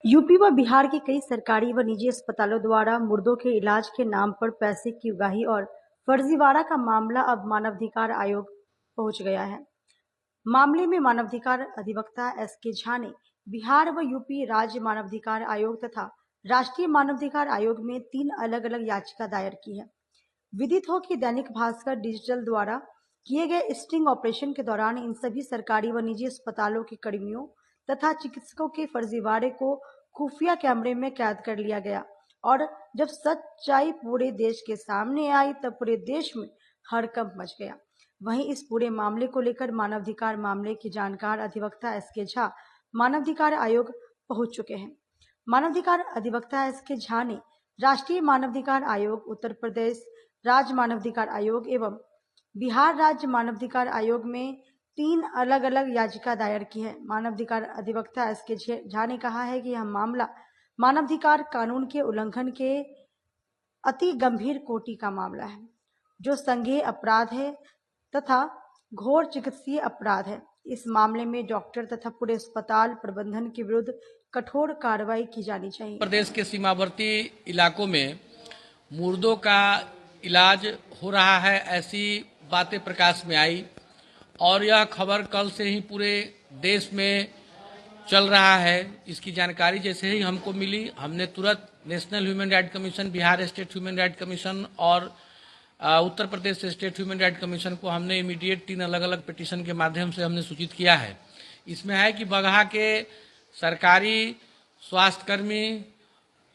UP व बिहार के कई सरकारी व निजी अस्पतालों द्वारा मुर्दों के इलाज के नाम पर पैसे की उगाही और फर्जीवाड़ा का मामला अब मानवाधिकार आयोग पहुंच गया है। मामले में मानवाधिकार अधिवक्ता एस.के. झा ने बिहार व यूपी राज्य मानवाधिकार आयोग तथा राष्ट्रीय मानवाधिकार आयोग में 3 अलग-अलग याचिका दायर की है। विदित हो कि दैनिक भास्कर डिजिटल द्वारा किए गए स्टिंग ऑपरेशन के दौरान इन सभी सरकारी व निजी अस्पतालों के कर्मियों तथा चिकित्सकों के फर्जीवाड़े को खुफिया कैमरे में कैद कर लिया गया और जब सच्चाई पूरे देश के सामने आई तब पूरे देश में हड़कंप मच गया। वहीं इस पूरे मामले को लेकर मानवाधिकार मामले की जानकार अधिवक्ता एस.के. झा मानवाधिकार आयोग पहुंच चुके हैं। मानवाधिकार अधिवक्ता एस.के. झा ने राष्ट्रीय मानवाधिकार आयोग, उत्तर प्रदेश राज्य मानवाधिकार आयोग एवं बिहार राज्य मानवाधिकार आयोग में 3 अलग-अलग याचिका दायर की है। मानवाधिकार अधिवक्ता एस.के. झा ने कहा है कि यह मामला मानवाधिकार कानून के उल्लंघन के अति गंभीर कोटि का मामला है, जो संज्ञेय अपराध है तथा घोर चिकित्सीय अपराध है। इस मामले में डॉक्टर तथा पूरे अस्पताल प्रबंधन के विरुद्ध कठोर कार्रवाई की जानी चाहिए। प्रदेश के सीमावर्ती इलाकों में मुर्दों का इलाज हो रहा है, ऐसी बातें प्रकाश में आई और यह खबर कल से ही पूरे देश में चल रहा है। इसकी जानकारी जैसे ही हमको मिली, हमने तुरंत national human right commission, Bihar state human right commission और Uttar Pradesh state human right commission को हमने इमीडिएट 3 अलग अलग पिटीशन के माध्यम से हमने सूचित किया है। इसमें है कि बगहा के सरकारी स्वास्थ्यकर्मी,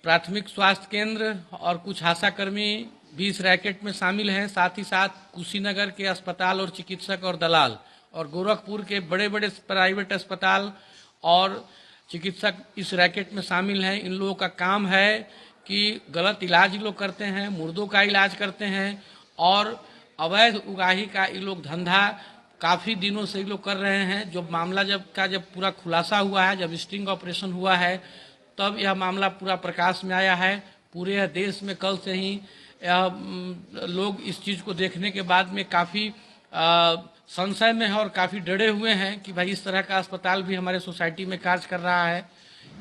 प्राथमिक स्वास्थ्य केंद्र और कुछ आशाकर्मी भी इस रैकेट में शामिल हैं। साथ ही साथ कुशीनगर के अस्पताल और चिकित्सक और दलाल और गोरखपुर के बड़े बड़े प्राइवेट अस्पताल और चिकित्सक इस रैकेट में शामिल हैं। इन लोगों का काम है कि गलत इलाज ये लोग करते हैं, मुर्दों का इलाज करते हैं और अवैध उगाही का ये लोग धंधा काफ़ी दिनों से ये लोग कर रहे हैं। जो मामला जब पूरा खुलासा हुआ है, जब स्टिंग ऑपरेशन हुआ है, तब यह मामला पूरा प्रकाश में आया है। पूरे देश में कल से ही लोग इस चीज़ को देखने के बाद में काफ़ी संशय में है और काफ़ी डरे हुए हैं कि भाई इस तरह का अस्पताल भी हमारे सोसाइटी में कार्य कर रहा है।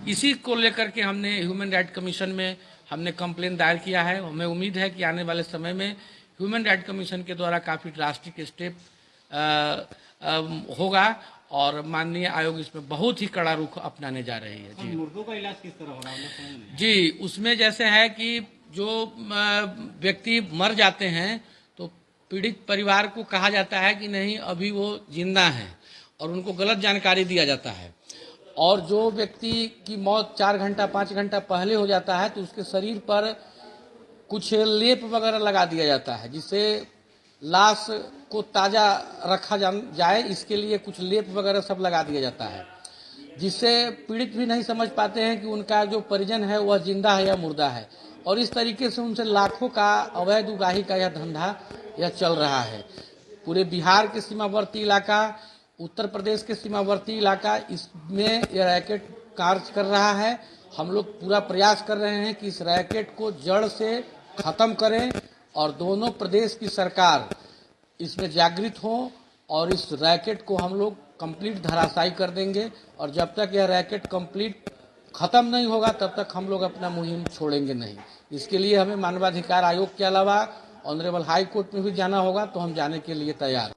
इसी को लेकर के हमने ह्यूमन राइट कमीशन में हमने कंप्लेन दायर किया है। हमें उम्मीद है कि आने वाले समय में ह्यूमन राइट कमीशन के द्वारा काफ़ी ड्रास्टिक स्टेप होगा और माननीय आयोग इसमें बहुत ही कड़ा रुख अपनाने जा रही है। जी, मुर्दों का इलाज किस तरह हो रहा है? जी, उसमें जैसे है कि जो व्यक्ति मर जाते हैं तो पीड़ित परिवार को कहा जाता है कि नहीं अभी वो जिंदा हैं और उनको गलत जानकारी दिया जाता है और जो व्यक्ति की मौत 4 घंटा 5 घंटा पहले हो जाता है तो उसके शरीर पर कुछ लेप वगैरह लगा दिया जाता है जिससे लाश को ताज़ा रखा जाए। इसके लिए कुछ लेप वगैरह सब लगा दिया जाता है जिससे पीड़ित भी नहीं समझ पाते हैं कि उनका जो परिजन है वह जिंदा है या मुर्दा है और इस तरीके से उनसे लाखों का अवैध उगाही का यह धंधा यह चल रहा है। पूरे बिहार के सीमावर्ती इलाका, उत्तर प्रदेश के सीमावर्ती इलाका, इसमें यह रैकेट कार्य कर रहा है। हम लोग पूरा प्रयास कर रहे हैं कि इस रैकेट को जड़ से खत्म करें और दोनों प्रदेश की सरकार इसमें जागृत हो और इस रैकेट को हम लोग कंप्लीट धराशायी कर देंगे और जब तक यह रैकेट कंप्लीट खत्म नहीं होगा तब तक हम लोग अपना मुहिम छोड़ेंगे नहीं। इसके लिए हमें मानवाधिकार आयोग के अलावा ऑनरेबल हाई कोर्ट में भी जाना होगा तो हम जाने के लिए तैयार हैं।